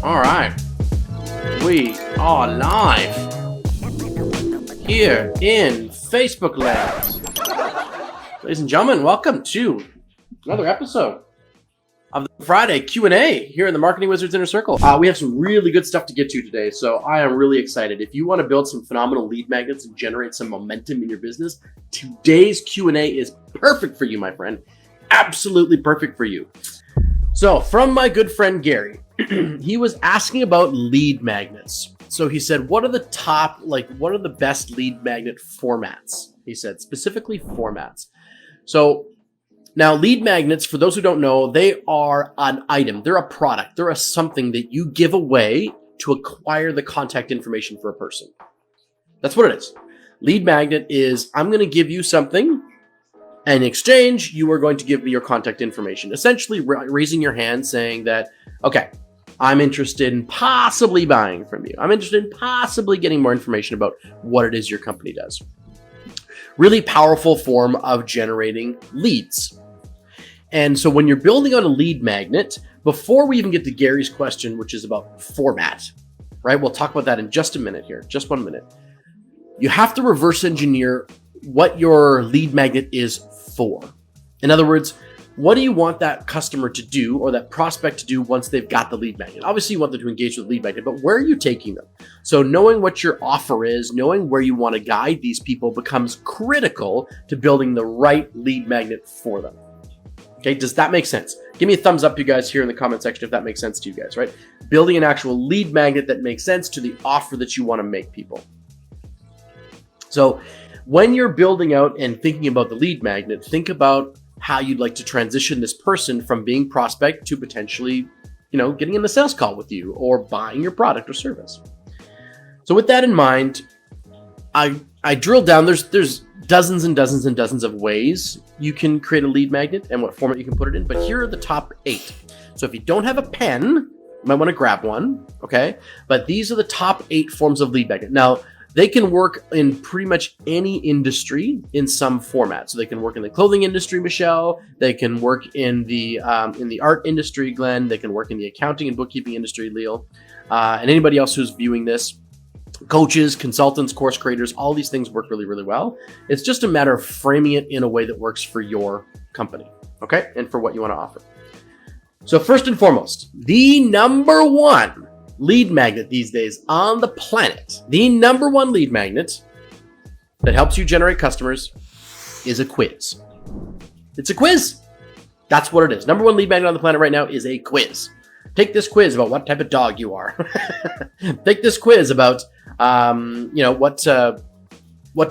All right, we are live here in Facebook Labs. Ladies and gentlemen, welcome to another episode of the Friday Q&A here in the Marketing Wizards Inner Circle. We have some really good stuff to get to today, so I am really excited. If you want to build some phenomenal lead magnets and generate some momentum in your business, today's Q&A is perfect for you, my friend. Absolutely perfect for you. So, from my good friend Gary, he was asking about lead magnets. So he said, what are the best lead magnet formats? He said, specifically formats. So now lead magnets, for those who don't know, they are an item. They're a product. They're something that you give away to acquire the contact information for a person. That's what it is. Lead magnet is, I'm going to give you something. And in exchange, you are going to give me your contact information. Essentially raising your hand saying that, okay, I'm interested in possibly buying from you. I'm interested in possibly getting more information about what it is your company does. Really powerful form of generating leads. And so when you're building on a lead magnet, before we even get to Gary's question, which is about format, right? We'll talk about that in just a minute here, just 1 minute. You have to reverse engineer what your lead magnet is for. In other words, what do you want that customer to do or that prospect to do once they've got the lead magnet? Obviously, you want them to engage with the lead magnet, but where are you taking them? So knowing what your offer is, knowing where you want to guide these people becomes critical to building the right lead magnet for them. Okay, does that make sense? Give me a thumbs up, you guys, here in the comment section if that makes sense to you guys, right? Building an actual lead magnet that makes sense to the offer that you want to make people. So when you're building out and thinking about the lead magnet, think about how you'd like to transition this person from being prospect to potentially, getting in the sales call with you or buying your product or service. So with that in mind, I drilled down. There's dozens and dozens and dozens of ways you can create a lead magnet and what format you can put it in. But here are the top 8. So if you don't have a pen, you might want to grab one. Okay. But these are the top 8 forms of lead magnet. Now, they can work in pretty much any industry in some format. So they can work in the clothing industry, Michelle. They can work in the art industry, Glenn. They can work in the accounting and bookkeeping industry, Leo. And anybody else who's viewing this, coaches, consultants, course creators, all these things work really, really well. It's just a matter of framing it in a way that works for your company, okay? And for what you want to offer. So first and foremost, the number one lead magnet these days on the planet, the number one lead magnet that helps you generate customers is a quiz. It's a quiz. That's what it is. Number one lead magnet on the planet right now is a quiz. Take this quiz about what type of dog you are. Take this quiz about, what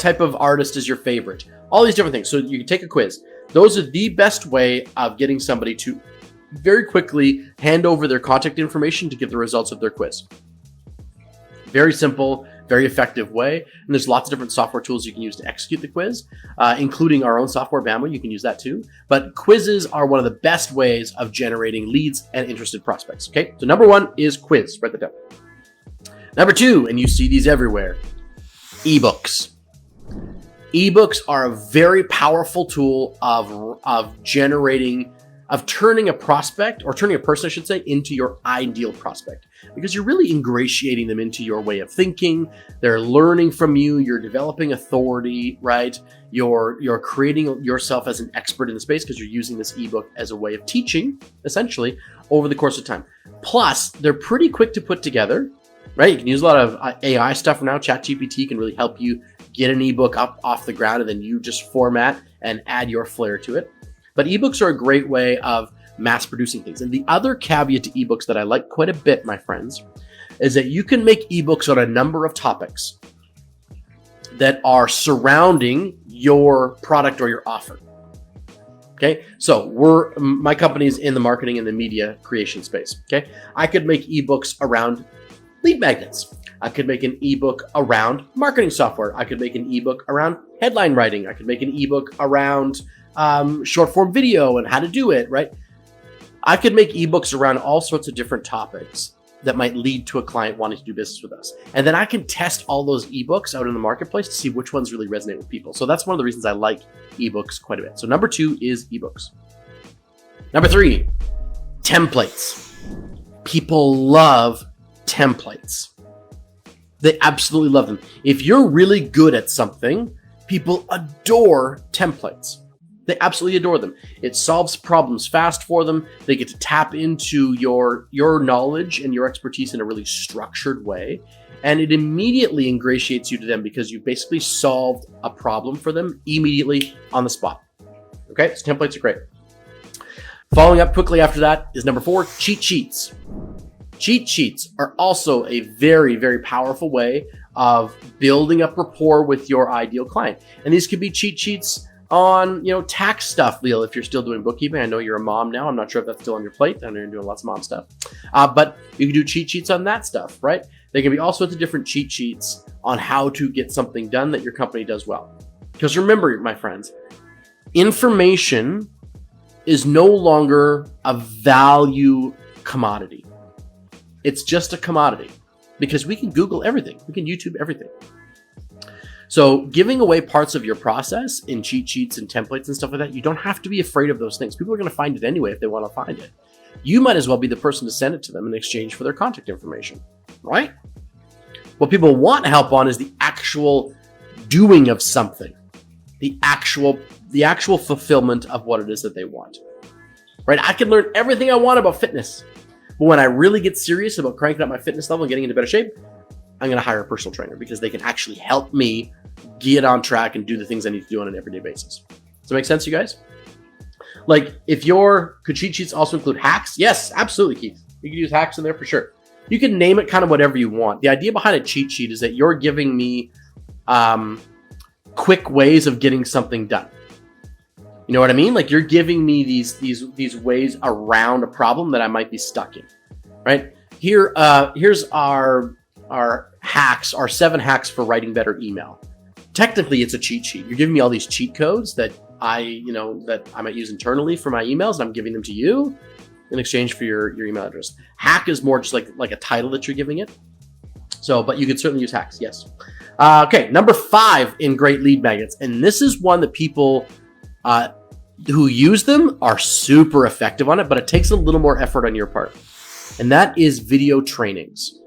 type of artist is your favorite. All these different things. So you can take a quiz. Those are the best way of getting somebody to very quickly hand over their contact information to get the results of their quiz. Very simple, very effective way. And there's lots of different software tools you can use to execute the quiz, including our own software, Bamboo. You can use that too. But quizzes are one of the best ways of generating leads and interested prospects. Okay, so number one is quiz. Write that down. Number 2, and you see these everywhere, ebooks. Ebooks are a very powerful tool of turning a prospect, or turning a person, I should say, into your ideal prospect, because you're really ingratiating them into your way of thinking. They're learning from you. You're developing authority, right? You're creating yourself as an expert in the space because you're using this ebook as a way of teaching, essentially, over the course of time. Plus, they're pretty quick to put together, right? You can use a lot of AI stuff now. ChatGPT can really help you get an ebook up off the ground, and then you just format and add your flair to it. But ebooks are a great way of mass producing things. And the other caveat to ebooks that I like quite a bit, my friends, is that you can make ebooks on a number of topics that are surrounding your product or your offer. Okay, so my company's in the marketing and the media creation space. Okay, I could make ebooks around lead magnets. I could make an ebook around marketing software. I could make an ebook around headline writing. I could make an ebook around short form video and how to do it, right? I could make ebooks around all sorts of different topics that might lead to a client wanting to do business with us. And then I can test all those ebooks out in the marketplace to see which ones really resonate with people. So that's one of the reasons I like ebooks quite a bit. So number 2 is ebooks. Number 3, templates. People love templates. They absolutely love them. If you're really good at something, people adore templates. They absolutely adore them. It solves problems fast for them. They get to tap into your knowledge and your expertise in a really structured way. And it immediately ingratiates you to them because you basically solved a problem for them immediately on the spot. Okay, so templates are great. Following up quickly after that is number 4, cheat sheets. Cheat sheets are also a very, very powerful way of building up rapport with your ideal client. And these could be cheat sheets on, tax stuff, Leo, if you're still doing bookkeeping. I know you're a mom now. I'm not sure if that's still on your plate. I know you're doing lots of mom stuff. But you can do cheat sheets on that stuff, right? There can be all sorts of different cheat sheets on how to get something done that your company does well. Because remember, my friends, information is no longer a value commodity. It's just a commodity because we can Google everything. We can YouTube everything. So giving away parts of your process in cheat sheets and templates and stuff like that, you don't have to be afraid of those things. People are going to find it anyway if they want to find it. You might as well be the person to send it to them in exchange for their contact information, right? What people want help on is the actual doing of something, the actual fulfillment of what it is that they want, right? I can learn everything I want about fitness. But when I really get serious about cranking up my fitness level and getting into better shape, I'm going to hire a personal trainer because they can actually help me get on track and do the things I need to do on an everyday basis. Does that make sense, you guys? Like, could cheat sheets also include hacks? Yes, absolutely, Keith. You can use hacks in there for sure. You can name it kind of whatever you want. The idea behind a cheat sheet is that you're giving me quick ways of getting something done. You know what I mean? Like, you're giving me these ways around a problem that I might be stuck in, right? Here's our hacks, our 7 hacks for writing better email. Technically, it's a cheat sheet. You're giving me all these cheat codes that I might use internally for my emails, and I'm giving them to you in exchange for your email address. Hack is more just like a title that you're giving it. So, but you could certainly use hacks, yes. Okay, number 5 in great lead magnets, and this is one that people who use them are super effective on it, but it takes a little more effort on your part. And that is video trainings.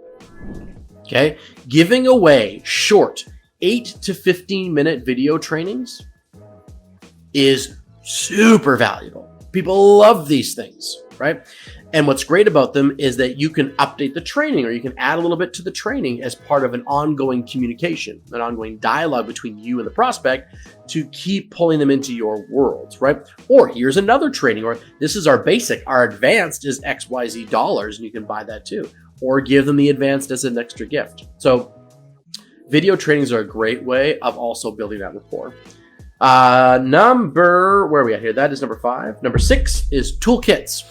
Okay, giving away short 8 to 15 minute video trainings is super valuable. People love these things, right? And what's great about them is that you can update the training, or you can add a little bit to the training as part of an ongoing communication, an ongoing dialogue between you and the prospect to keep pulling them into your world, right? Or here's another training, or this is our basic, our advanced is XYZ dollars, and you can buy that too. Or give them the advanced as an extra gift. So video trainings are a great way of also building that rapport. Where are we at here? That is number 5. Number 6 is toolkits.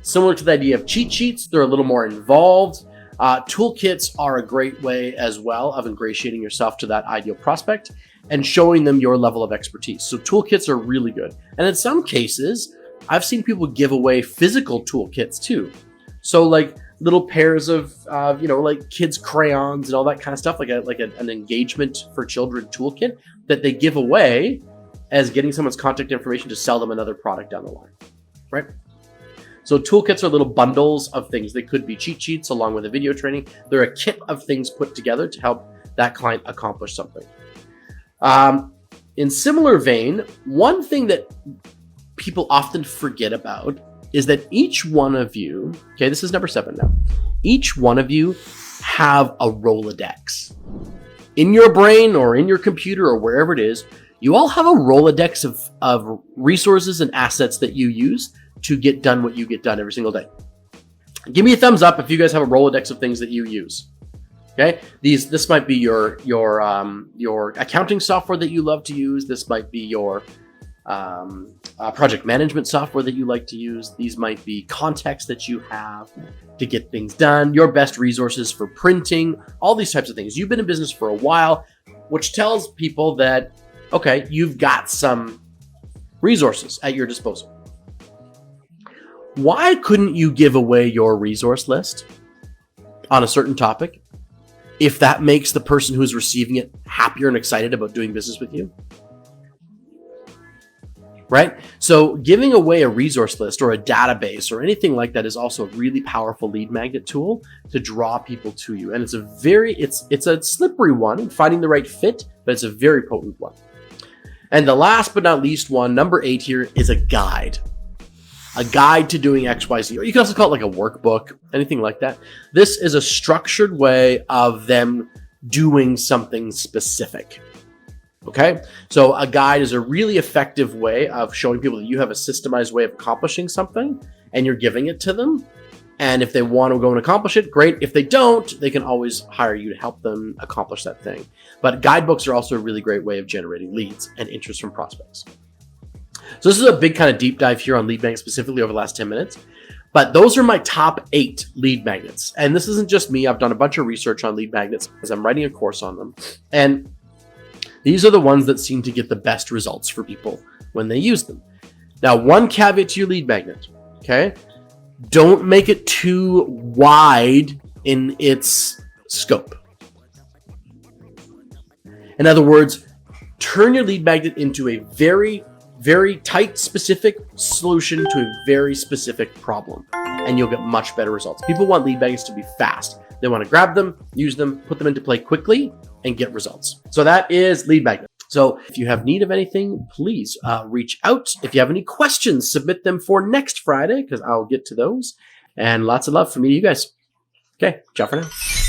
Similar to the idea of cheat sheets, they're a little more involved. Toolkits are a great way as well of ingratiating yourself to that ideal prospect and showing them your level of expertise. So toolkits are really good. And in some cases, I've seen people give away physical toolkits too. So like little pairs of, like kids' crayons and all that kind of stuff, like an engagement for children toolkit that they give away as getting someone's contact information to sell them another product down the line, right? So toolkits are little bundles of things. They could be cheat sheets along with a video training. They're a kit of things put together to help that client accomplish something. In similar vein, one thing that people often forget about is that each one of you, okay, this is number 7 now, each one of you have a Rolodex. In your brain or in your computer or wherever it is, you all have a Rolodex of resources and assets that you use to get done what you get done every single day. Give me a thumbs up if you guys have a Rolodex of things that you use. Okay, this might be your accounting software that you love to use. This might be your project management software that you like to use. These might be contacts that you have to get things done, your best resources for printing, all these types of things. You've been in business for a while, which tells people that, okay, you've got some resources at your disposal. Why couldn't you give away your resource list on a certain topic if that makes the person who's receiving it happier and excited about doing business with you? right? So giving away a resource list or a database or anything like that is also a really powerful lead magnet tool to draw people to you. And it's a slippery one, finding the right fit, but it's a very potent one. And the last but not least one, number 8 here, is a guide. A guide to doing XYZ, or you can also call it like a workbook, anything like that. This is a structured way of them doing something specific. Okay, so a guide is a really effective way of showing people that you have a systemized way of accomplishing something and you're giving it to them. And if they want to go and accomplish it, great. If they don't, they can always hire you to help them accomplish that thing. But guidebooks are also a really great way of generating leads and interest from prospects. So this is a big kind of deep dive here on lead magnets specifically over the last 10 minutes. But those are my top 8 lead magnets. And this isn't just me. I've done a bunch of research on lead magnets because I'm writing a course on them. And these are the ones that seem to get the best results for people when they use them. Now, one caveat to your lead magnet, okay? Don't make it too wide in its scope. In other words, turn your lead magnet into a very, very tight, specific solution to a very specific problem, and you'll get much better results. People want lead magnets to be fast. They want to grab them, use them, put them into play quickly, and get results. So that is lead magnet. So if you have need of anything, please reach out. If you have any questions, submit them for next Friday because I'll get to those. And lots of love from me to you guys. Okay, ciao for now.